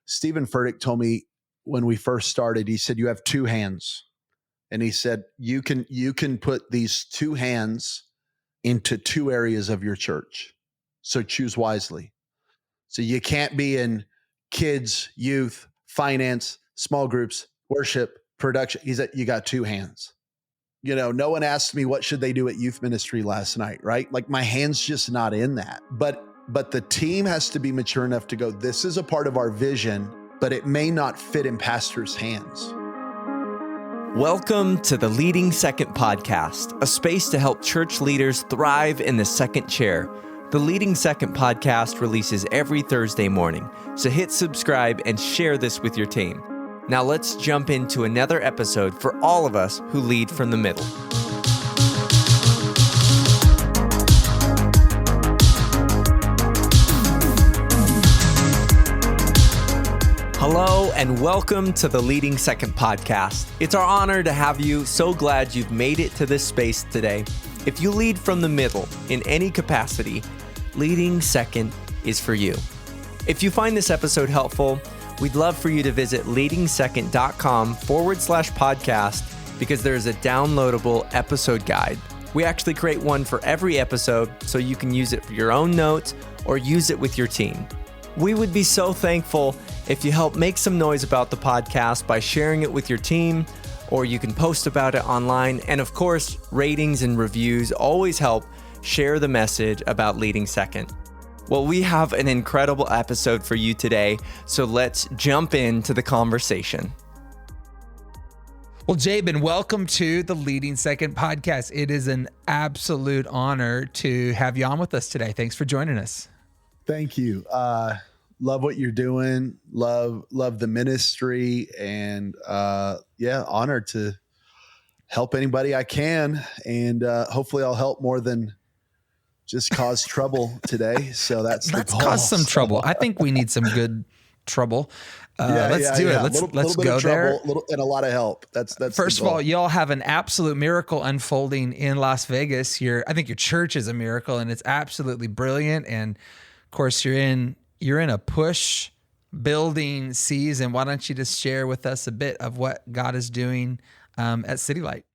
Stephen Furtick told me when we first started, he said, you have two hands. And he said, you can put these two hands into two areas of your church. So choose wisely. So you can't be in kids, youth, finance, small groups, worship, production. He said, you got two hands. No one asked me what should they do at youth ministry last night, right? Like my hand's just not in that. But the team has to be mature enough to go, this is a part of our vision, but it may not fit in pastor's hands. Welcome to the Leading Second podcast, a space to help church leaders thrive in the second chair. The Leading Second podcast releases every Thursday morning, so hit subscribe and share this with your team. Now let's jump into another episode for all of us who lead from the middle. Hello and welcome to the Leading Second podcast. It's our honor to have you. So glad you've made it to this space today. If you lead from the middle in any capacity, Leading Second is for you. If you find this episode helpful, we'd love for you to visit leadingsecond.com/podcast because there's a downloadable episode guide. We actually create one for every episode so you can use it for your own notes or use it with your team. We would be so thankful if you help make some noise about the podcast by sharing it with your team, or you can post about it online. And of course, ratings and reviews always help share the message about Leading Second. Well, we have an incredible episode for you today, so let's jump into the conversation. Well, Jabin, welcome to the Leading Second podcast. It is an absolute honor to have you on with us today. Thanks for joining us. Thank you. Love what you're doing. Love the ministry, and honored to help anybody I can. And hopefully I'll help more than just cause trouble today. So let's cause some trouble. I think we need some good trouble. Let's do it. Let's go there. And a lot of help. That's first of all, y'all have an absolute miracle unfolding in Las Vegas. I think your church is a miracle, and it's absolutely brilliant. And of course, you're in a push building season. Why don't you just share with us a bit of what God is doing at City Light?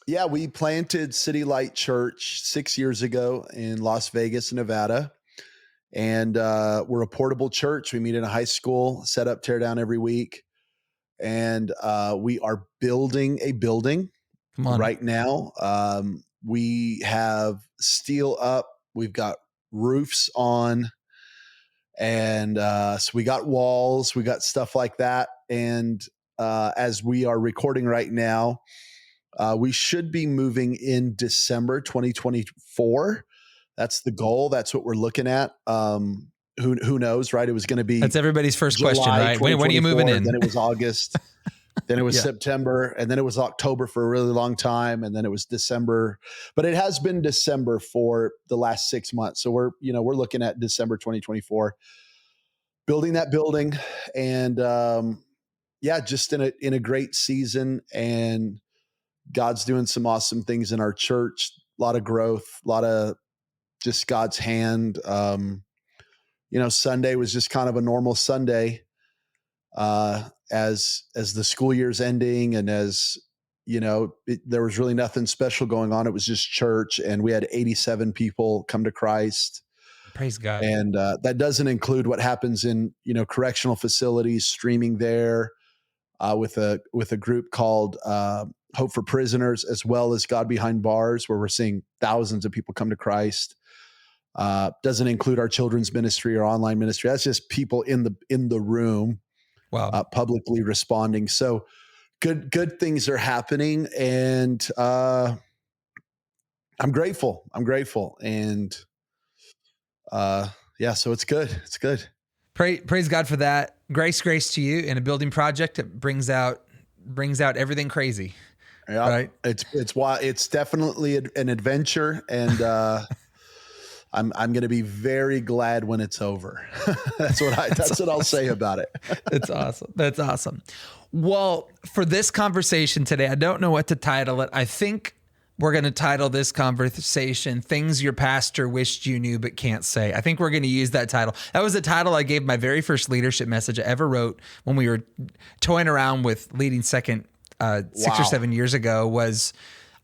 Yeah, we planted City Light Church 6 years ago in Las Vegas, Nevada. And we're a portable church. We meet in a high school, set up, tear down every week. And we are building a building right now. We have steel up. We've got roofs on. And so we got walls, we got stuff like that. And as we are recording right now, we should be moving in December 2024. That's the goal. That's what we're looking at. Who knows, right? It was going to be. That's everybody's first July question, right? When are you moving in? Then it was August. Then it was September, and then it was October for a really long time, and then it was December. But it has been December for the last 6 months. So we're looking at December 2024, building that building, and just in a great season. And God's doing some awesome things in our church. A lot of growth, a lot of just God's hand. Sunday was just kind of a normal Sunday. As the school year's ending, and as there was really nothing special going on. It was just church, and we had 87 people come to Christ. Praise God. And that doesn't include what happens in correctional facilities, streaming there with a group called Hope for Prisoners, as well as God Behind Bars, where we're seeing thousands of people come to Christ. Doesn't include our children's ministry or online ministry. That's just people in the room. Wow. Publicly responding. So good things are happening, and I'm grateful. And so it's good. It's good. Praise God for that. Grace to you in a building project that brings out everything crazy. Yeah, right. It's definitely an adventure, and I'm going to be very glad when it's over. That's what I'll say about it. It's awesome. That's awesome. Well, for this conversation today, I don't know what to title it. I think We're going to title this conversation Things Your Pastor Wished You Knew But Can't Say. I think we're going to use that title. That was the title I gave my very first leadership message I ever wrote when we were toying around with leading second 6 or 7 years ago. Was,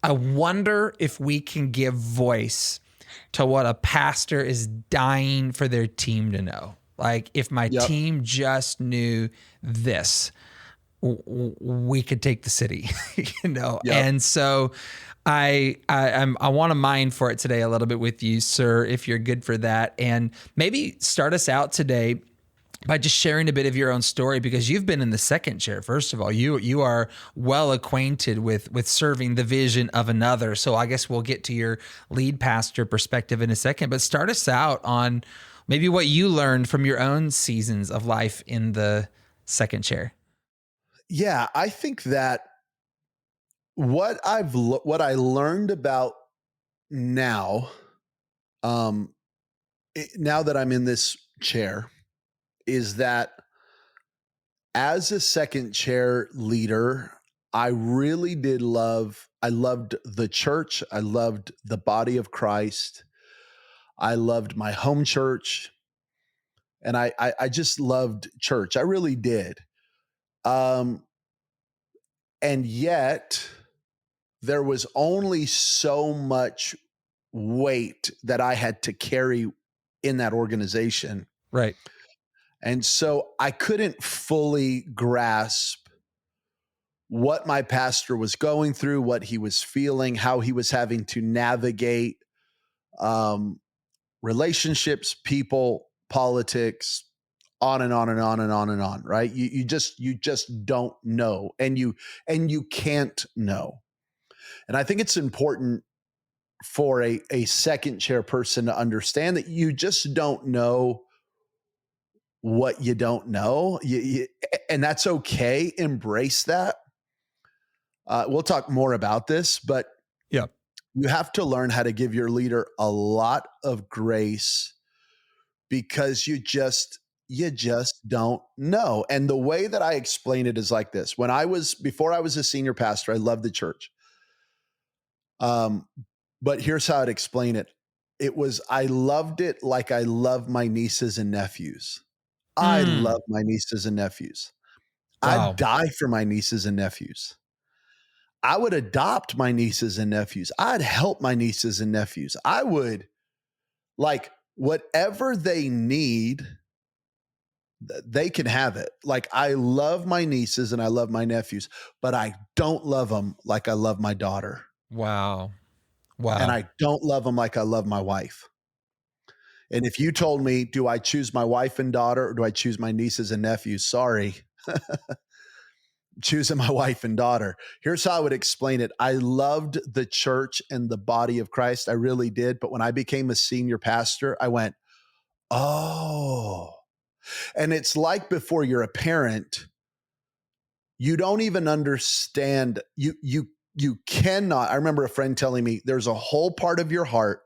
I wonder if we can give voice to what a pastor is dying for their team to know. Like, if my team just knew this, we could take the city, And so I want to mine for it today a little bit with you, sir, if you're good for that. And maybe start us out today by just sharing a bit of your own story, because you've been in the second chair. First of all, you are well acquainted with serving the vision of another. So I guess we'll get to your lead pastor perspective in a second, but start us out on maybe what you learned from your own seasons of life in the second chair. Yeah, I think that what I learned about now, now that I'm in this chair, is that as a second chair leader, I really did I loved the church. I loved the body of Christ. I loved my home church. And I just loved church. I really did. And yet there was only so much weight that I had to carry in that organization. Right. And so I couldn't fully grasp what my pastor was going through, what he was feeling, how he was having to navigate relationships, people, politics, on and on and on and on and on, right? You just don't know, and you can't know. And I think it's important for a second chair person to understand that you just don't know what you don't know, and that's okay. Embrace that. We'll talk more about this, but Yeah. you have to learn how to give your leader a lot of grace, because you just don't know. And the way that I explain it is like this. Before I was a senior pastor, I loved the church. But here's how I'd explain it. I loved it like I love my nieces and nephews. I love my nieces and nephews. Wow. I'd die for my nieces and nephews. I would adopt my nieces and nephews. I'd help my nieces and nephews. I would, like, whatever they need, they can have it. Like, I love my nieces and I love my nephews, but I don't love them like I love my daughter. Wow. Wow. And I don't love them like I love my wife. And if you told me, do I choose my wife and daughter or do I choose my nieces and nephews? Sorry. Choosing my wife and daughter. Here's how I would explain it. I loved the church and the body of Christ. I really did. But when I became a senior pastor, I went, oh. And it's like before you're a parent, you don't even understand. You cannot. I remember a friend telling me there's a whole part of your heart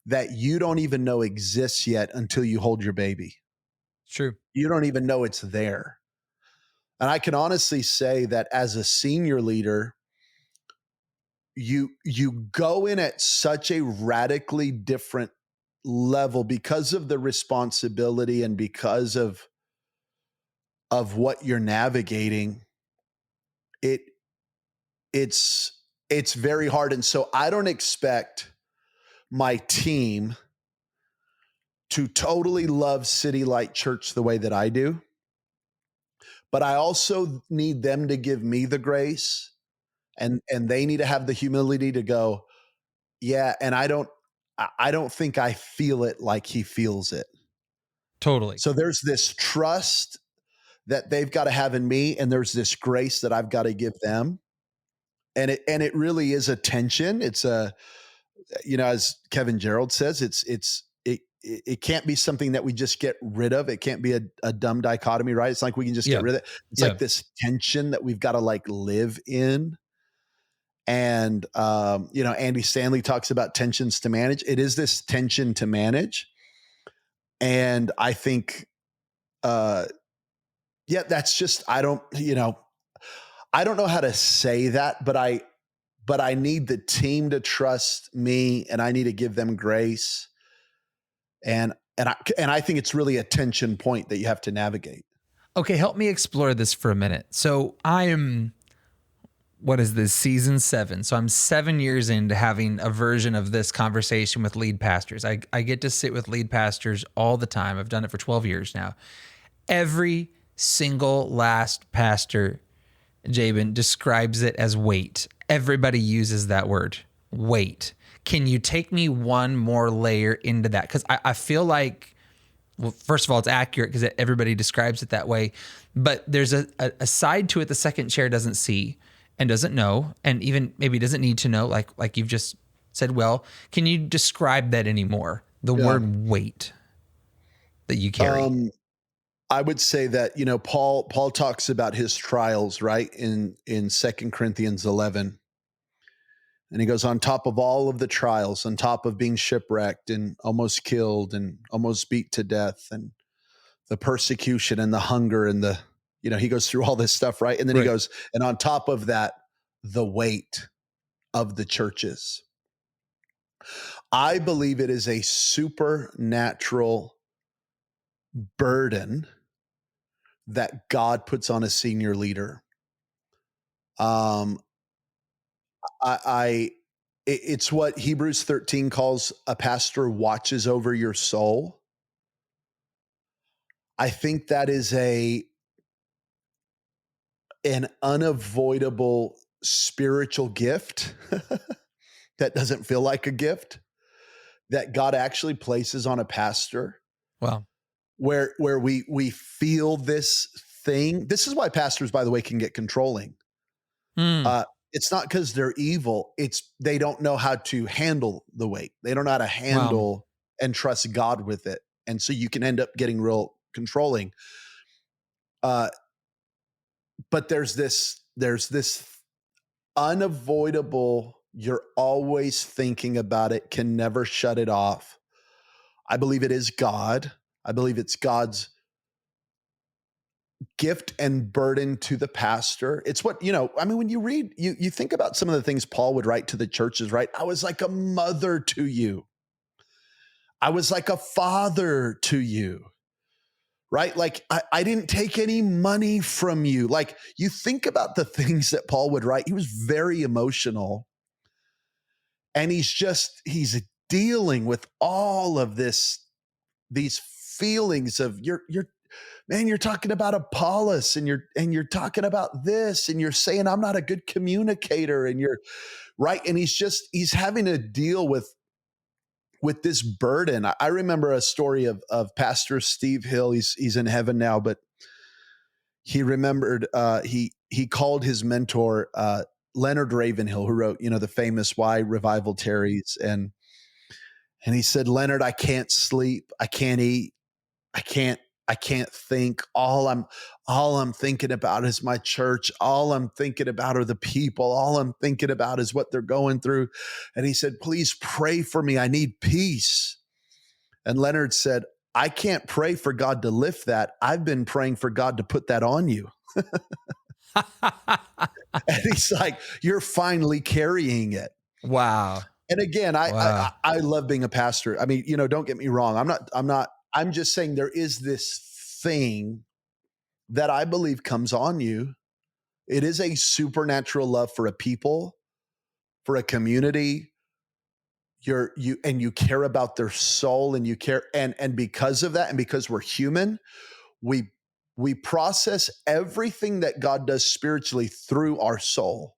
that you don't even know exists yet until you hold your baby. True. You don't even know it's there. And I can honestly say that as a senior leader, you go in at such a radically different level because of the responsibility and because of what you're navigating. It's very hard. And so I don't expect my team to totally love City Light Church the way that I do. But I also need them to give me the grace, and they need to have the humility to go, yeah, and I don't think I feel it like he feels it. Totally. So there's this trust that they've got to have in me, and there's this grace that I've got to give them. And it really is a tension. It's as Kevin Gerald says, it can't be something that we just get rid of. It can't be a dumb dichotomy, right? It's like we can just get rid of it. It's like this tension that we've got to like live in. And, Andy Stanley talks about tensions to manage. It is this tension to manage. And I think, that's just, I don't know how to say that, but but I need the team to trust me, and I need to give them grace. And I think it's really a tension point that you have to navigate. Okay, help me explore this for a minute. So I am, what is this, season 7? So I'm 7 years into having a version of this conversation with lead pastors. I get to sit with lead pastors all the time. I've done it for 12 years now. Every single last pastor, Jabin, describes it as wait. Everybody uses that word, wait. Can you take me one more layer into that? Because I feel like, well, first of all, it's accurate because everybody describes it that way. But there's a side to it the second chair doesn't see and doesn't know, and even maybe doesn't need to know, like you've just said. Well, can you describe that anymore? The word wait that you carry. I would say that, Paul talks about his trials, right? In 2 Corinthians 11. And he goes, on top of all of the trials, on top of being shipwrecked and almost killed and almost beat to death, and the persecution and the hunger and he goes through all this stuff, right? And then he goes, and on top of that, the weight of the churches. I believe it is a supernatural burden that God puts on a senior leader. It's what Hebrews 13 calls a pastor watches over your soul. I think that is an unavoidable spiritual gift that doesn't feel like a gift that God actually places on a pastor. Wow. Where we feel this thing. This is why pastors, by the way, can get controlling. It's not because they're evil. It's they don't know how to handle the weight. They don't know how to handle and trust God with it. And so you can end up getting real controlling. But there's this unavoidable, you're always thinking about it, can never shut it off. I believe it is God. I believe it's God's gift and burden to the pastor. It's what, when you read, you think about some of the things Paul would write to the churches, right? I was like a mother to you. I was like a father to you, right? Like I didn't take any money from you. Like you think about the things that Paul would write. He was very emotional, and he's dealing with all of these feelings of you're talking about Apollos, and you're talking about this, and you're saying I'm not a good communicator, and you're right. And he's having to deal with this burden. I remember a story of Pastor Steve Hill. He's in heaven now, but he remembered he called his mentor Leonard Ravenhill, who wrote the famous Why Revival Tarries, and he said, Leonard, I can't sleep, I can't eat, I can't think. All I'm thinking about is my church. All I'm thinking about are the people. All I'm thinking about is what they're going through. And he said, please pray for me. I need peace. And Leonard said, I can't pray for God to lift that. I've been praying for God to put that on you. And he's like, you're finally carrying it. Wow. And again, I love being a pastor. I mean, don't get me wrong. I'm just saying there is this thing that I believe comes on you. It is a supernatural love for a people, for a community. You care about their soul, and you care, and because of that, and because we're human, we process everything that God does spiritually through our soul.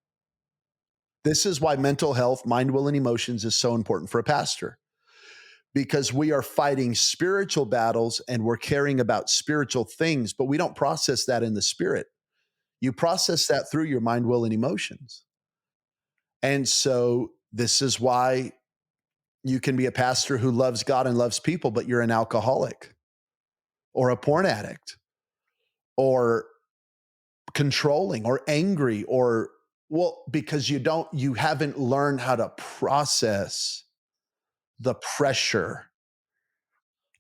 This is why mental health, mind, will, and emotions is so important for a pastor. Because we are fighting spiritual battles and we're caring about spiritual things, but we don't process that in the spirit. You process that through your mind, will, and emotions. And so this is why you can be a pastor who loves God and loves people, but you're an alcoholic or a porn addict or controlling or angry, because you haven't learned how to process the pressure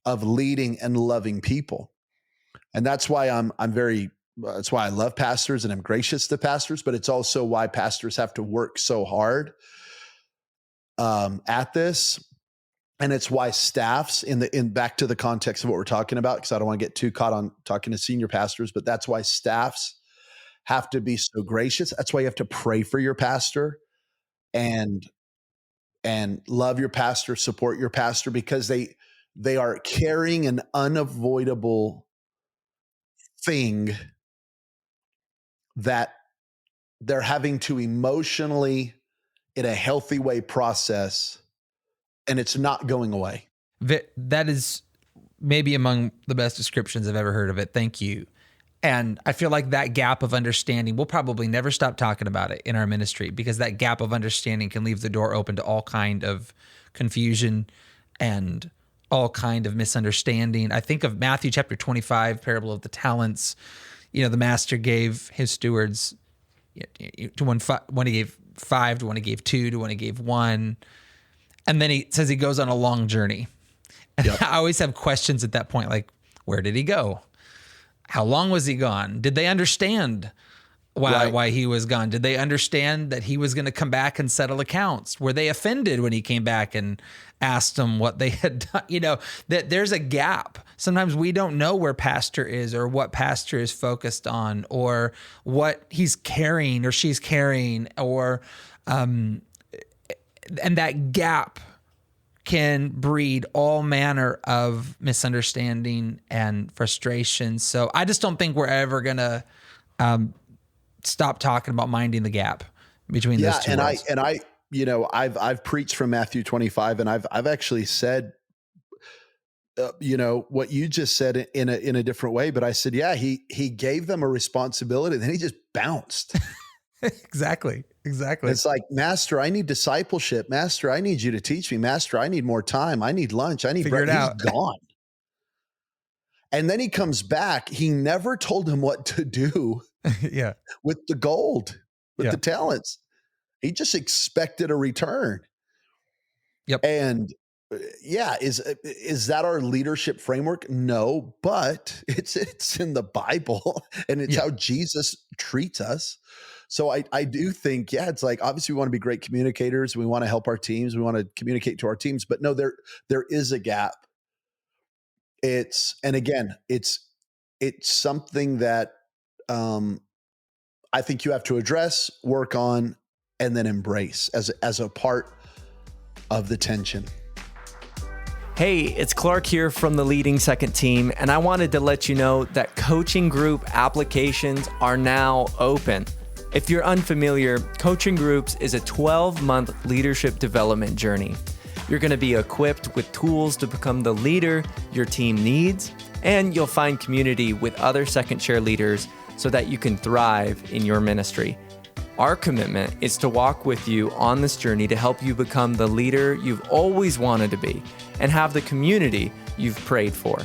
of leading and loving people. And that's why I'm very That's why I love pastors and I'm gracious to pastors, but it's also why pastors have to work so hard at this. And it's why staffs in back to the context of what we're talking about, because I don't want to get too caught on talking to senior pastors, but that's why staffs have to be so gracious. That's why you have to pray for your pastor and love your pastor, support your pastor, because they are carrying an unavoidable thing that they're having to emotionally, in a healthy way, process, and it's not going away. That is maybe among the best descriptions I've ever heard of it. Thank you. And I feel like that gap of understanding, we'll probably never stop talking about it in our ministry, because that gap of understanding can leave the door open to all kind of confusion and all kind of misunderstanding. I think of Matthew chapter 25, parable of the talents. You know, the master gave his stewards, to one he gave 5, to one he gave 2, to one he gave 1. And then he says he goes on a long journey. And Yep. I always have questions at that point, like, where did he go? How long was he gone? Did they understand why he was gone? Did they understand that he was going to come back and settle accounts? Were they offended when he came back and asked them what they had done? You know, that there's a gap. Sometimes we don't know where pastor is, or what pastor is focused on, or what he's carrying or she's carrying, or and that gap can breed all manner of misunderstanding and frustration. So I just don't think we're ever going to stop talking about minding the gap between those two worlds. I, you know, I've preached from Matthew 25, and I've actually said, you know, what you just said in a different way, but I said, yeah, he gave them a responsibility, then he just bounced. Exactly. It's like, Master, I need discipleship. Master, I need you to teach me. Master, I need more time. I need lunch. I need Figure it out. He's gone. And then he comes back. He never told him what to do Yeah. with the gold, with Yeah. the talents. He just expected a return. Yep. And yeah, is that our leadership framework? No, but it's in the Bible, and it's how Jesus treats us. So I do think, yeah, it's like, obviously we want to be great communicators. We want to help our teams. We want to communicate to our teams, but no, there is a gap. It's something that I think you have to address, work on, and then embrace as a part of the tension. Hey, it's Clark here from the Leading Second team, and I wanted to let you know that coaching group applications are now open. If you're unfamiliar, coaching groups is a 12-month leadership development journey. You're going to be equipped with tools to become the leader your team needs, and you'll find community with other second chair leaders so that you can thrive in your ministry. Our commitment is to walk with you on this journey to help you become the leader you've always wanted to be and have the community you've prayed for.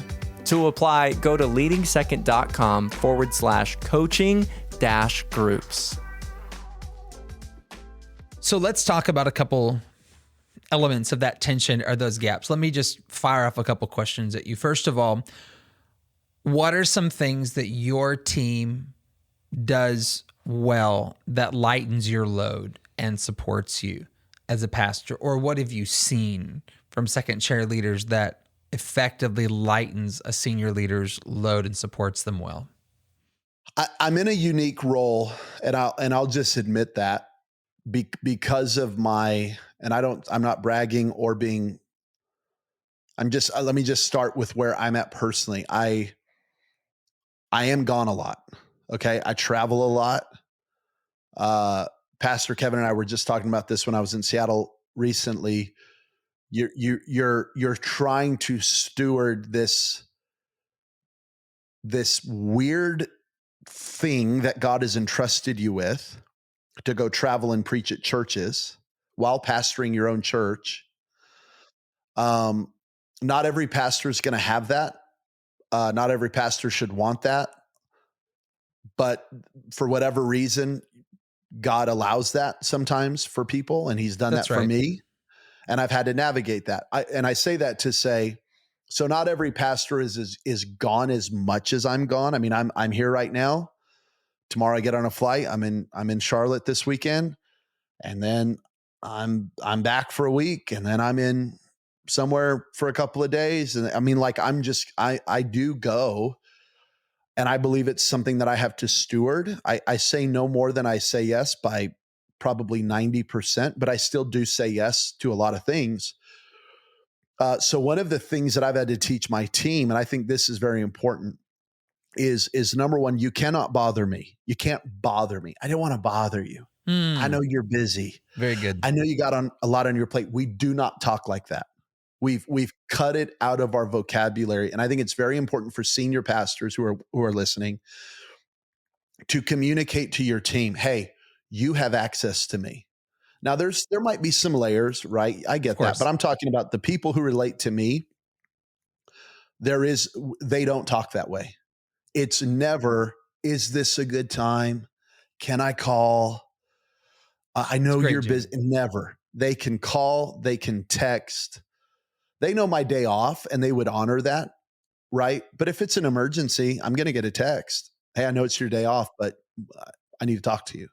To apply, go to leadingsecond.com/coaching-groups. So let's talk about a couple elements of that tension or those gaps. Let me just fire off a couple questions at you. First of all, what are some things that your team does well that lightens your load and supports you as a pastor? Or what have you seen from second chair leaders that effectively lightens a senior leader's load and supports them well? I'm in a unique role, and I'll just admit that because of my, and I'm not bragging or being, let me just start with where I'm at personally. I am gone a lot. Okay. I travel a lot. Pastor Kevin and I were just talking about this when I was in Seattle recently. You're trying to steward this weird thing that God has entrusted you with, to go travel and preach at churches while pastoring your own church. Not every pastor is going to have that. Not every pastor should want that. But for whatever reason, God allows that sometimes for people, and he's done that for me. And I've had to navigate that. I say that to say, so not every pastor is gone as much as I'm gone. I mean, I'm here right now, tomorrow I get on a flight. I'm in Charlotte this weekend, and then I'm back for a week, and then I'm in somewhere for a couple of days. And I mean, like, I do go, and I believe it's something that I have to steward. I say no more than I say yes by probably 90%, but I still do say yes to a lot of things. So one of the things that I've had to teach my team, and I think this is very important, is number one, you cannot bother me. You can't bother me. I don't want to bother you. I know you're busy. Very good. I know you got a lot on your plate. We do not talk like that. We've cut it out of our vocabulary. And I think it's very important for senior pastors who are listening to communicate to your team, hey, you have access to me. Now there might be some layers, right? I get that, but I'm talking about the people who relate to me. They don't talk that way. It's never, is this a good time? Can I call? I know you're busy. Never. They can call, they can text. They know my day off and they would honor that, right? But if it's an emergency, I'm going to get a text. Hey, I know it's your day off, but I need to talk to you.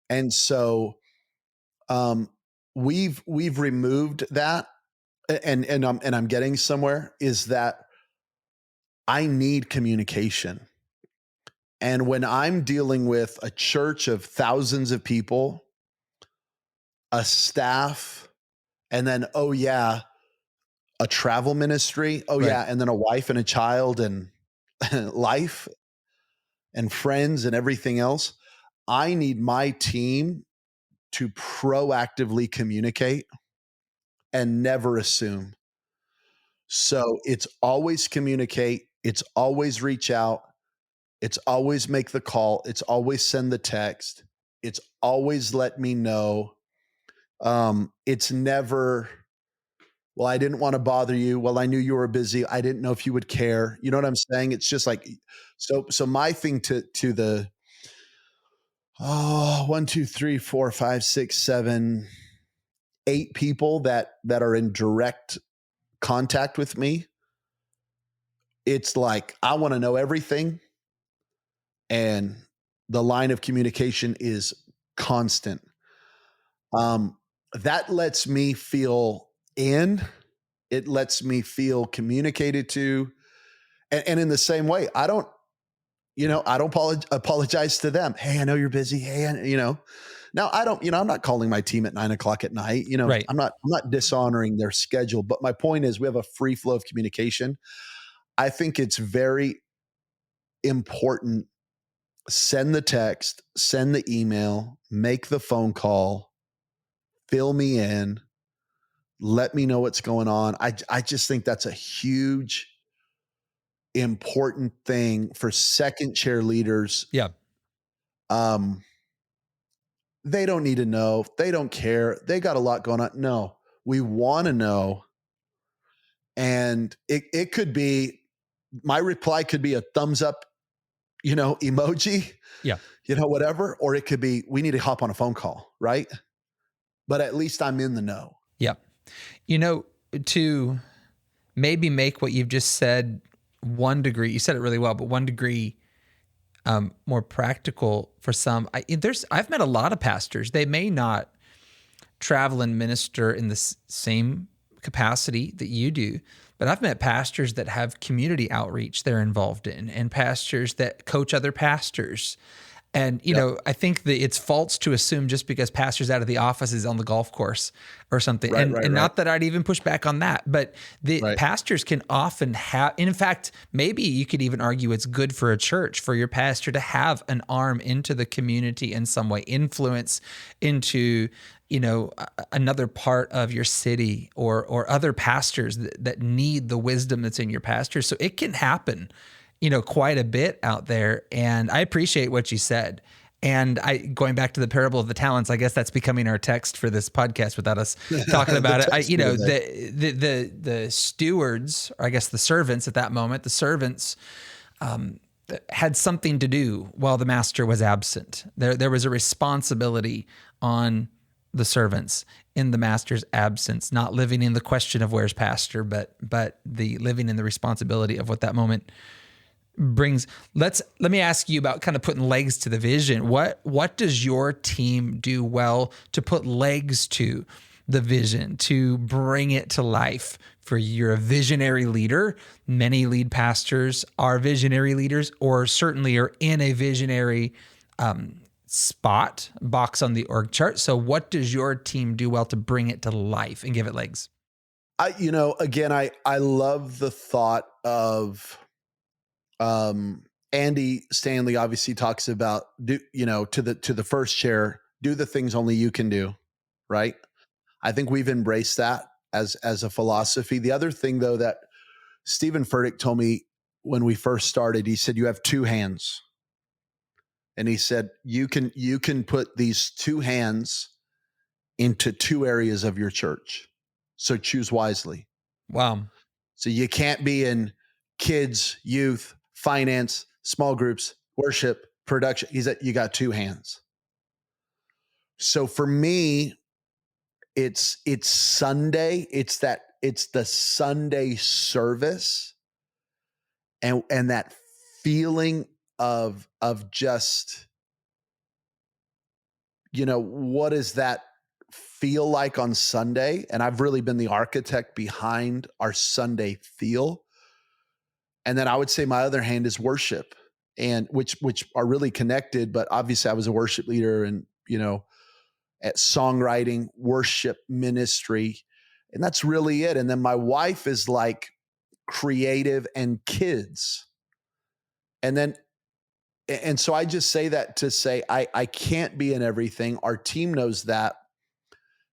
And so we've removed that, and I'm getting somewhere, is that I need communication. And when I'm dealing with a church of thousands of people, a staff, and then, oh yeah, a travel ministry, oh yeah, and then a wife and a child and life and friends and everything else, I need my team to proactively communicate and never assume. So it's always communicate. It's always reach out. It's always make the call. It's always send the text. It's always let me know. It's never, well, I didn't want to bother you. Well, I knew you were busy. I didn't know if you would care. You know what I'm saying? It's just like, so my thing to the, 1, 2, 3, 4, 5, 6, 7, 8 people that are in direct contact with me, it's like, I want to know everything. And the line of communication is constant. That lets me feel it lets me feel communicated to. And in the same way, I don't apologize to them. Hey, I know you're busy. Hey, now I don't, I'm not calling my team at 9:00 at night. Right. I'm not dishonoring their schedule, but my point is we have a free flow of communication. I think it's very important. Send the text, send the email, make the phone call, fill me in, let me know what's going on. I just think that's a huge, important thing for second chair leaders. Yeah. They don't need to know. They don't care. They got a lot going on. No, we want to know. And it could be, my reply could be a thumbs up, emoji. Yeah. Whatever. Or it could be, we need to hop on a phone call, right? But at least I'm in the know. Yeah. To maybe make what you've just said 1 degree, you said it really well, but 1 degree more practical for some. I've met a lot of pastors. They may not travel and minister in the same capacity that you do, but I've met pastors that have community outreach they're involved in, and pastors that coach other pastors. And, I think that it's false to assume just because pastor's out of the office is on the golf course or something. And not that I'd even push back on that, but the pastors can often have, in fact, maybe you could even argue it's good for a church, for your pastor to have an arm into the community in some way, influence into, another part of your city or other pastors that need the wisdom that's in your pastor. So it can happen quite a bit out there. And I appreciate what you said. And going back to the parable of the talents, I guess that's becoming our text for this podcast without us talking about it. The stewards, or I guess the servants at that moment, had something to do while the master was absent. There was a responsibility on the servants in the master's absence, not living in the question of where's pastor, but the living in the responsibility of what that moment brings, let me ask you about kind of putting legs to the vision. What does your team do well to put legs to the vision, to bring it to life? For you're a visionary leader. Many lead pastors are visionary leaders, or certainly are in a visionary box on the org chart. So what does your team do well to bring it to life and give it legs? Again, I love the thought of, Andy Stanley obviously talks about, to the first chair, do the things only you can do. Right. I think we've embraced that as a philosophy. The other thing though, that Stephen Furtick told me when we first started, he said, you have two hands. And he said, you can put these two hands into two areas of your church. So choose wisely. Wow. So you can't be in kids, youth, finance, small groups, worship, production. He said, you got two hands. So for me, it's Sunday. It's the Sunday service and that feeling of just, what does that feel like on Sunday? And I've really been the architect behind our Sunday feel. And then I would say my other hand is worship, and which are really connected, but obviously I was a worship leader and, at songwriting, worship ministry, and that's really it. And then my wife is like creative and kids. And so I just say that to say, I can't be in everything. Our team knows that.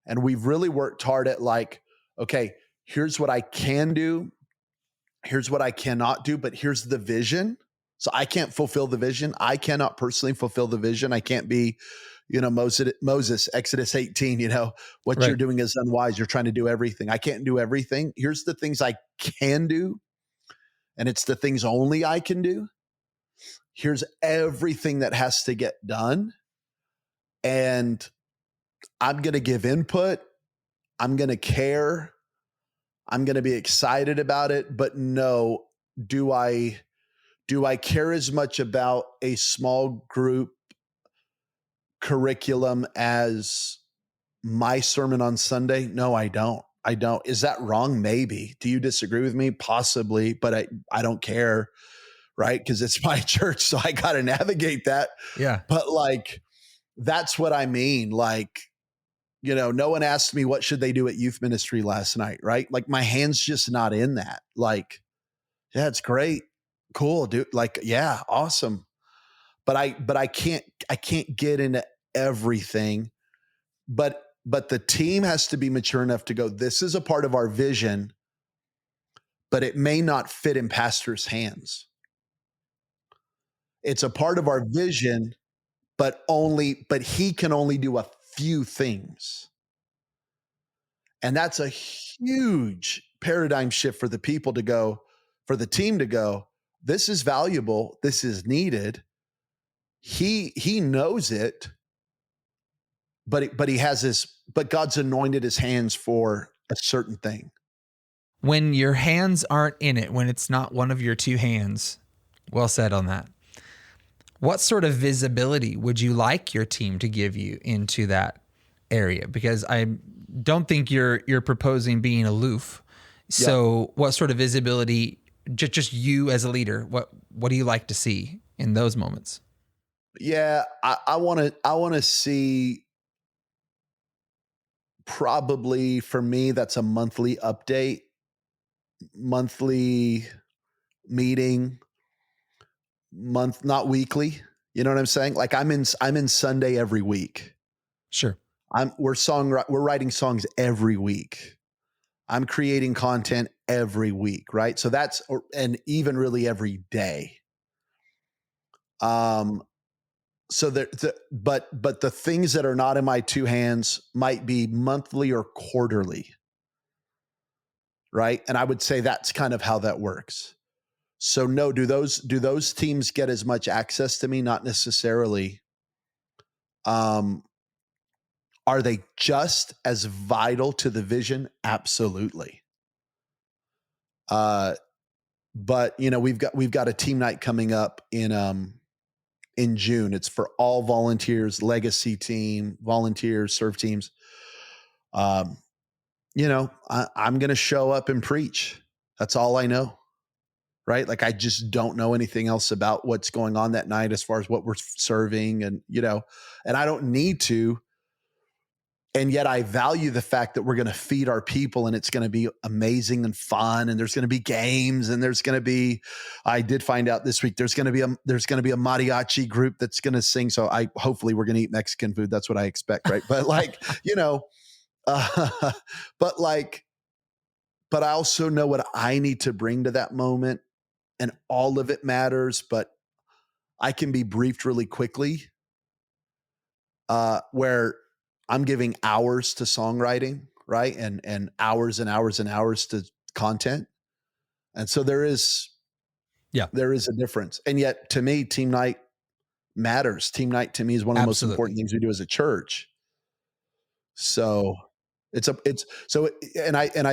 And we've really worked hard at like, okay, here's what I can do. Here's what I cannot do, but here's the vision. So I can't fulfill the vision. I cannot personally fulfill the vision. I can't be, Moses, Exodus 18, what Right. you're doing is unwise. You're trying to do everything. I can't do everything. Here's the things I can do. And it's the things only I can do. Here's everything that has to get done. And I'm going to give input. I'm going to care. I'm going to be excited about it. But no, do I care as much about a small group curriculum as my sermon on Sunday? No, I don't. Is that wrong? Maybe. Do you disagree with me? Possibly, but I don't care, right? Because it's my church, so I got to navigate that. Yeah. But like, that's what I mean. Like, no one asked me what should they do at youth ministry last night, right? Like my hand's just not in that. Like, yeah, it's great. Cool, dude. Like, yeah, awesome. But I can't get into everything. But the team has to be mature enough to go, this is a part of our vision, but it may not fit in pastor's hands. It's a part of our vision, but he can only do a few things. And that's a huge paradigm shift for the people to go, for the team to go, this is valuable. This is needed. He knows it, but he has but God's anointed his hands for a certain thing. When your hands aren't in it, when it's not one of your two hands, well said on that. What sort of visibility would you like your team to give you into that area? Because I don't think you're proposing being aloof. So what sort of visibility, just you as a leader, what do you like to see in those moments? Yeah, I want to see, probably for me, that's a monthly update, monthly meeting, not weekly. You know what I'm saying? Like I'm in Sunday every week. Sure. We're writing songs every week. I'm creating content every week, right? So and even really every day. So but the things that are not in my two hands might be monthly or quarterly, right? And I would say that's kind of how that works. So no, do those teams get as much access to me? Not necessarily. Are they just as vital to the vision? Absolutely. but we've got a team night coming up in June. It's for all volunteers, legacy team, volunteers, serve teams. Um, I'm going to show up and preach. That's all I know. Right. Like I just don't know anything else about what's going on that night as far as what we're serving and I don't need to. And yet I value the fact that we're going to feed our people and it's going to be amazing and fun. And there's going to be games and I did find out this week, there's going to be a mariachi group that's going to sing. So hopefully we're going to eat Mexican food. That's what I expect. Right. But uh, but like, but I also know what I need to bring to that moment, and all of it matters, but I can be briefed really quickly, where I'm giving hours to songwriting, right? And hours and hours and hours to content. And so there is a difference. And yet to me, team night matters. Team night to me is one of the most important things we do as a church. So I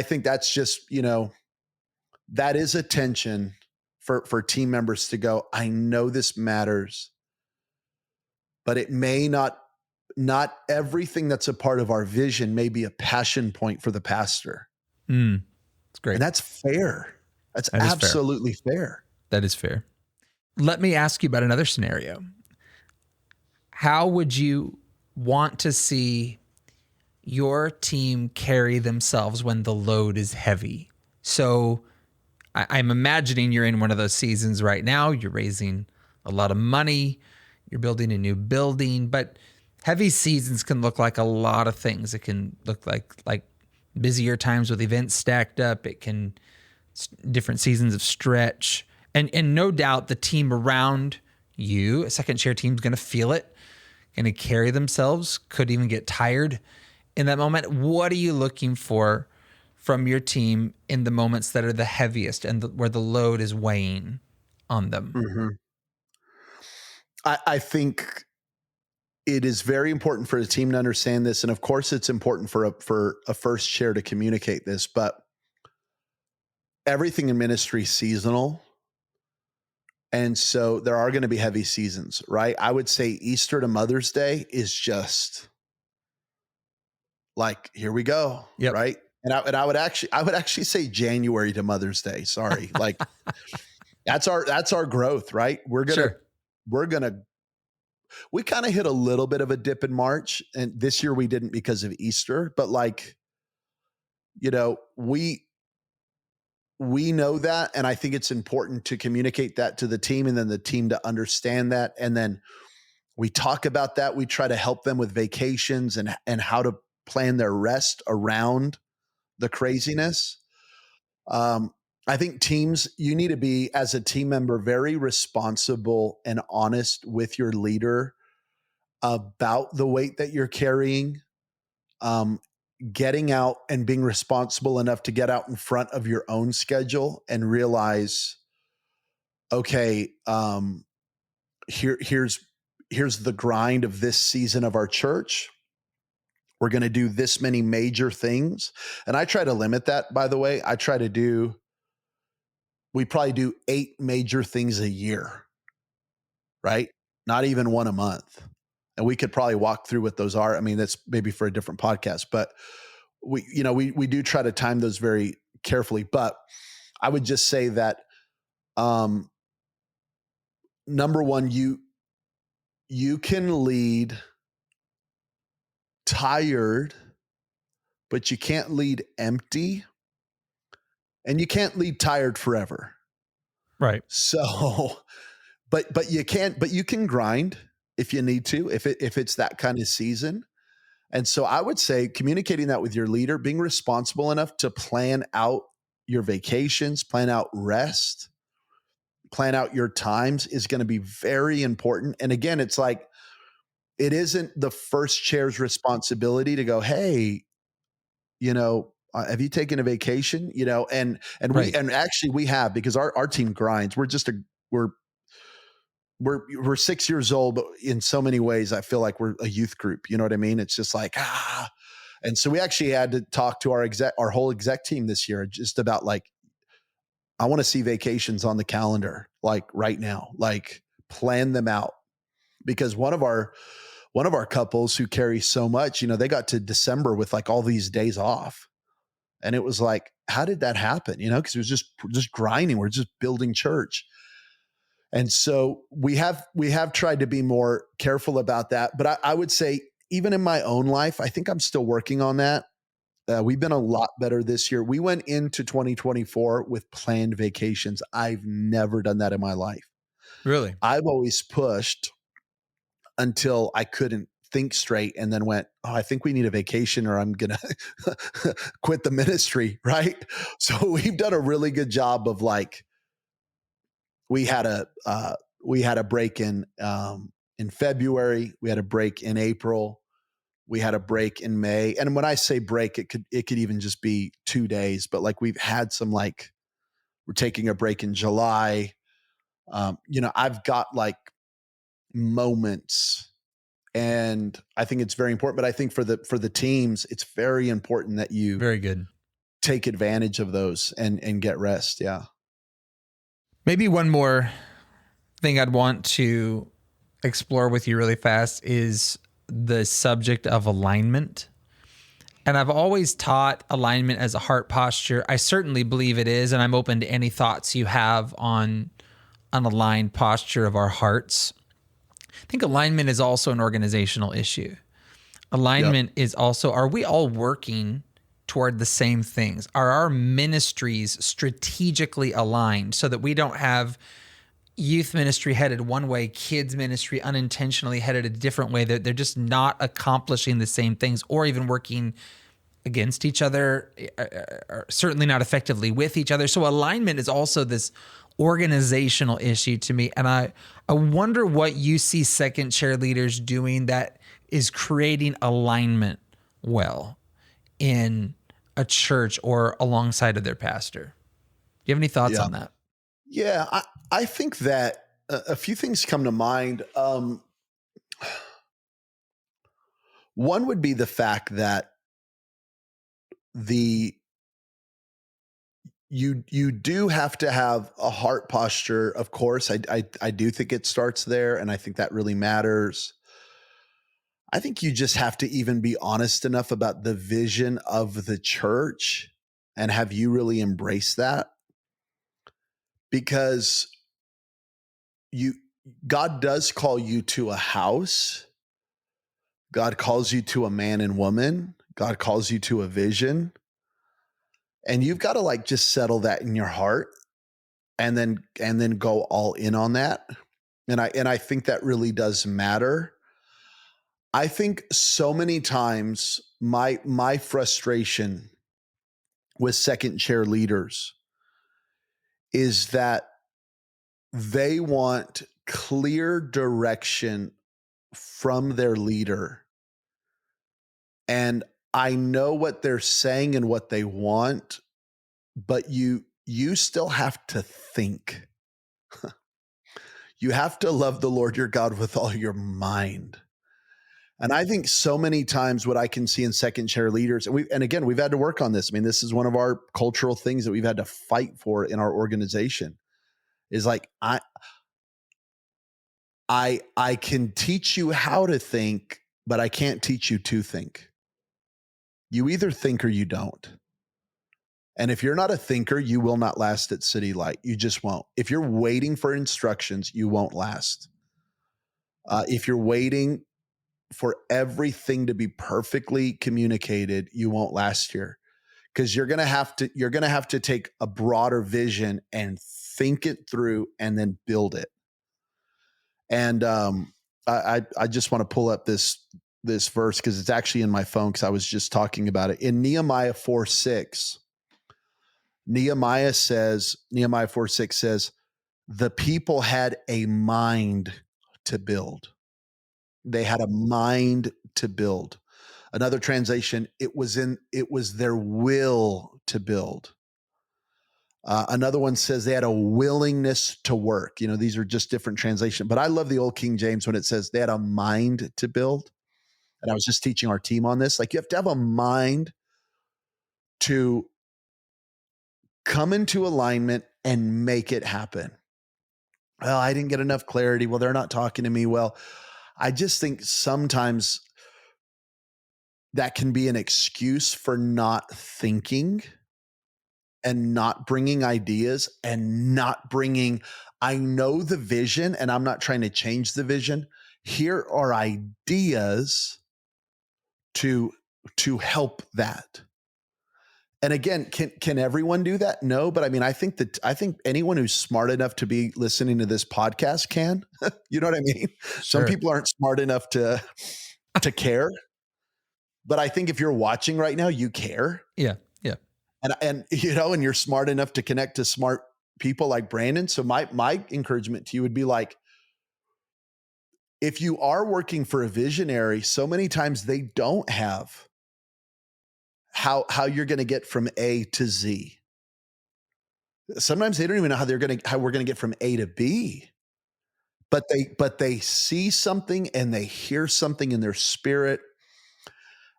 think that's just, that is a tension for team members to go, I know this matters, but it may not everything that's a part of our vision may be a passion point for the pastor. It's great. And that's fair. That's absolutely fair. That is fair. Let me ask you about another scenario. How would you want to see your team carry themselves when the load is heavy? So I'm imagining you're in one of those seasons right now. You're raising a lot of money. You're building a new building, but heavy seasons can look like a lot of things. It can look like busier times with events stacked up. It can different seasons of stretch, and no doubt the team around you, a second chair team, is going to feel it, going to carry themselves, could even get tired in that moment. What are you looking for from your team in the moments that are the heaviest and where the load is weighing on them? Mm-hmm. I think it is very important for the team to understand this. And of course it's important for a first chair to communicate this, but everything in ministry is seasonal. And so there are going to be heavy seasons, right? I would say Easter to Mother's Day is just like, here we go. Yep. Right. And I would actually say January to Mother's Day. Sorry. Like that's our growth, right? We kind of hit a little bit of a dip in March, and this year we didn't because of Easter, but we know that. And I think it's important to communicate that to the team and then the team to understand that. And then we talk about that. We try to help them with vacations and how to plan their rest around the craziness. I think teams, you need to be, as a team member, very responsible and honest with your leader about the weight that you're carrying, getting out and being responsible enough to get out in front of your own schedule and realize, okay, here's the grind of this season of our church. We're going to do this many major things. And I try to limit that, by the way. We probably do 8 major things a year, right? Not even one a month. And we could probably walk through what those are. I mean, that's maybe for a different podcast, but we do try to time those very carefully. But I would just say that, number one, you can lead tired, but you can't lead empty, and you can't lead tired forever. Right. So, but you can grind if you need to, if it's that kind of season. And so I would say communicating that with your leader, being responsible enough to plan out your vacations, plan out rest, plan out your times is going to be very important. And again, it's like, it isn't the first chair's responsibility to go, hey, have you taken a vacation? And Right. actually we have, because our team grinds. We're 6 years old, but in so many ways, I feel like we're a youth group. You know what I mean? It's just like, and so we actually had to talk to our whole exec team this year, just about like, I want to see vacations on the calendar, like right now, like plan them out. Because one of our couples who carry so much, they got to December with like all these days off. And it was like, how did that happen? Because it was just grinding. We're just building church. And so we have tried to be more careful about that. But I would say, even in my own life, I think I'm still working on that. We've been a lot better this year. We went into 2024 with planned vacations. I've never done that in my life. Really? I've always pushed until I couldn't think straight and then went, oh, I think we need a vacation or I'm going to quit the ministry. Right. So we've done a really good job of like, we had a break in February. We had a break in April. We had a break in May. And when I say break, it could even just be 2 days, but like we've had some, like, we're taking a break in July. I've got like moments, and I think it's very important, but I think for the teams, it's very important that you Very good. take advantage of those and get rest. Yeah. Maybe one more thing I'd want to explore with you really fast is the subject of alignment. And I've always taught alignment as a heart posture. I certainly believe it is, and I'm open to any thoughts you have on an aligned posture of our hearts. I think alignment is also an organizational issue. Alignment is also, are we all working toward the same things? Are our ministries strategically aligned so that we don't have youth ministry headed one way, kids ministry unintentionally headed a different way, that they're just not accomplishing the same things or even working against each other, or certainly not effectively with each other. So alignment is also this organizational issue to me. And I wonder what you see second chair leaders doing that is creating alignment well in a church or alongside of their pastor. Do you have any thoughts on that? Yeah, I think that a few things come to mind. One would be the fact that you do have to have a heart posture. Of course, I do think it starts there, and I think that really matters. I think you just have to even be honest enough about the vision of the church, and have you really embraced that? Because God does call you to a house. God calls you to a man and woman. God calls you to a vision. And you've got to like just settle that in your heart and then go all in on that. And I think that really does matter. I think so many times my frustration with second chair leaders is that they want clear direction from their leader. And I know what they're saying and what they want, but you still have to think. You have to love the Lord your God with all your mind. And I think so many times what I can see in second chair leaders, and again, we've had to work on this. I mean, this is one of our cultural things that we've had to fight for in our organization, is like, I can teach you how to think, but I can't teach you to think. You either think or you don't. And if you're not a thinker, you will not last at City Light. You just won't. If you're waiting for instructions, you won't last. If you're waiting for everything to be perfectly communicated, you won't last here, because you're gonna have to take a broader vision and think it through and then build it. And I just want to pull up this verse because it's actually in my phone, because I was just talking about it in Nehemiah 4:6. Nehemiah 4:6 says, the people had a mind to build. They had a mind to build. Another translation, it was their will to build. Another one says they had a willingness to work. These are just different translations, but I love the old King James when it says they had a mind to build. And I was just teaching our team on this. Like, you have to have a mind to come into alignment and make it happen. Well, I didn't get enough clarity. Well, they're not talking to me. Well, I just think sometimes that can be an excuse for not thinking and not bringing ideas and not bringing, I know the vision and I'm not trying to change the vision. Here are ideas to help that. And again, can everyone do that? No, but I mean, I think anyone who's smart enough to be listening to this podcast can. You know what I mean? Some Sure. people aren't smart enough to care, but I think if you're watching right now, you care. Yeah. Yeah. And and you're smart enough to connect to smart people like Brandon. So my encouragement to you would be like, if you are working for a visionary, so many times they don't have how you're going to get from A to Z. Sometimes they don't even know how we're going to get from A to B. But they see something and they hear something in their spirit,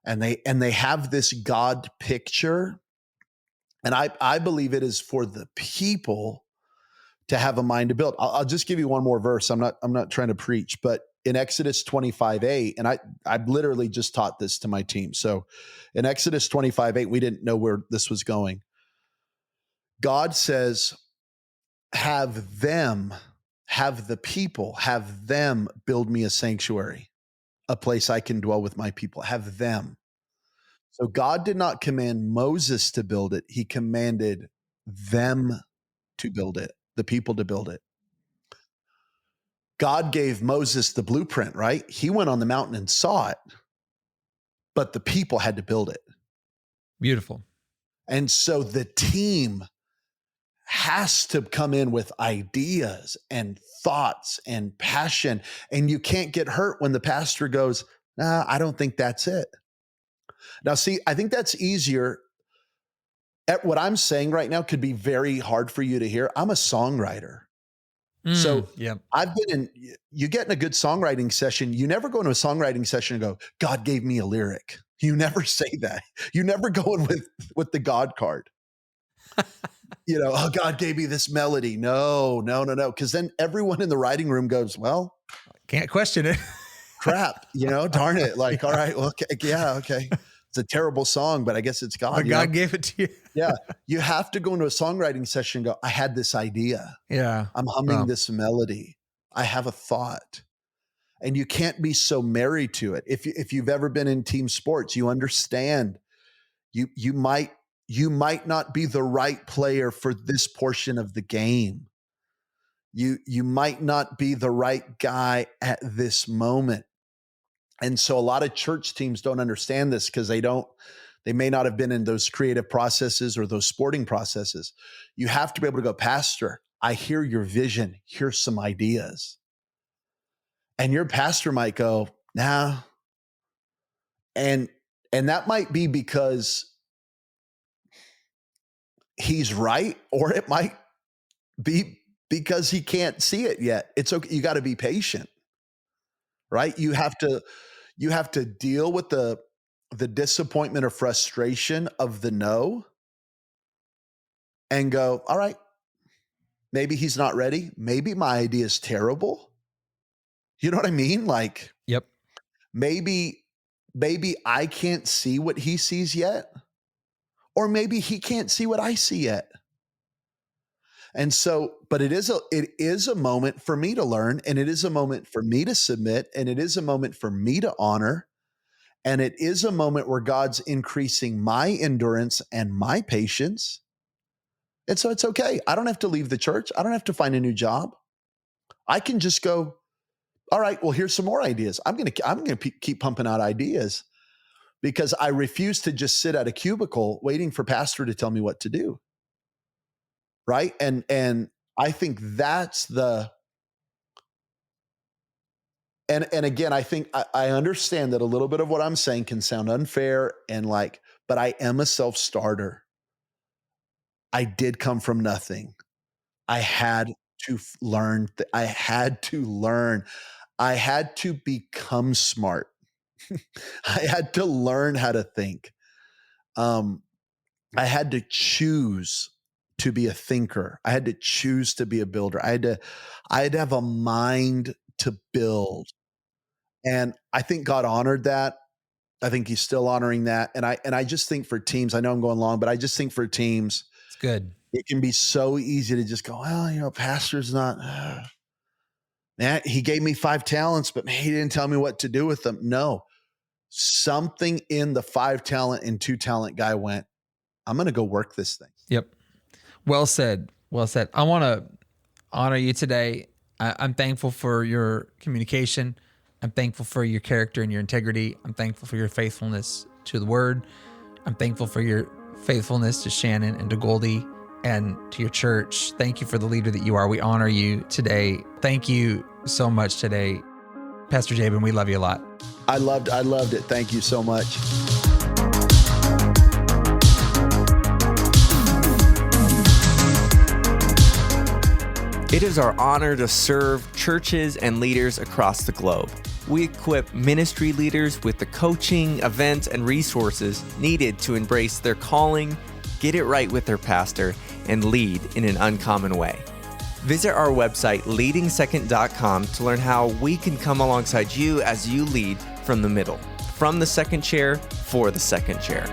and they have this God picture. And I believe it is for the people to have a mind to build. I'll just give you one more verse. I'm not trying to preach, but in Exodus 25:8, and I literally just taught this to my team. So in Exodus 25:8, we didn't know where this was going. God says, have the people, have them build me a sanctuary, a place I can dwell with my people. Have them. So God did not command Moses to build it. He commanded them to build it, the people to build it. God gave Moses the blueprint, right? He went on the mountain and saw it, but the people had to build it. Beautiful. And so the team has to come in with ideas and thoughts and passion. And you can't get hurt when the pastor goes, nah, I don't think that's it. Now, see, I think that's easier. What I'm saying right now could be very hard for you to hear. I'm a songwriter. So yeah. you get in a good songwriting session. You never go into a songwriting session and go, God gave me a lyric. You never say that. You never go in with the God card. Oh, God gave me this melody. No. Because then everyone in the writing room goes, well, Can't question it. crap, darn it. Like, all right, well, okay, yeah, okay. It's a terrible song, but I guess it's God. But God gave it to you. Yeah. You have to go into a songwriting session and go, I had this idea. Yeah. I'm humming Wow. this melody. I have a thought. And you can't be so married to it. If you've ever been in team sports, you understand you might not be the right player for this portion of the game. You might not be the right guy at this moment. And so a lot of church teams don't understand this because they may not have been in those creative processes or those sporting processes. You have to be able to go, Pastor, I hear your vision. Here's some ideas. And your pastor might go, nah. And that might be because he's right, or it might be because he can't see it yet. It's okay. You got to be patient, right? You have to deal with the disappointment or frustration of the no and go, all right, maybe he's not ready. Maybe my idea is terrible. You know what I mean? Like, Yep. maybe I can't see what he sees yet, or maybe he can't see what I see yet. And so, but it is a moment for me to learn, and it is a moment for me to submit, and it is a moment for me to honor, and it is a moment where God's increasing my endurance and my patience. And so it's okay. I don't have to leave the church. I don't have to find a new job. I can just go, all right, well, here's some more ideas. I'm going to keep pumping out ideas because I refuse to just sit at a cubicle waiting for pastor to tell me what to do. Right? And I think that's and again, I think I understand that a little bit of what I'm saying can sound unfair but I am a self-starter. I did come from nothing. I had to learn. I had to learn. I had to become smart. I had to learn how to think. I had to choose to be a thinker. I had to choose to be a builder. I had to have a mind to build. And I think God honored that. I think he's still honoring that. And I just think for teams, I know I'm going long, but I just think for teams, It's good. it can be so easy to just go, well, pastor's not, man, he gave me 5 talents, but man, he didn't tell me what to do with them. No, something in the 5 talent and 2 talent guy went, I'm going to go work this thing. Yep. Well said. Well said. I want to honor you today. I'm thankful for your communication. I'm thankful for your character and your integrity. I'm thankful for your faithfulness to the word. I'm thankful for your faithfulness to Shannon and to Goldie and to your church. Thank you for the leader that you are. We honor you today. Thank you so much today. Pastor Jabin, we love you a lot. I loved it. Thank you so much. It is our honor to serve churches and leaders across the globe. We equip ministry leaders with the coaching, events, and resources needed to embrace their calling, get it right with their pastor, and lead in an uncommon way. Visit our website, leadingsecond.com, to learn how we can come alongside you as you lead from the middle, from the second chair, for the second chair.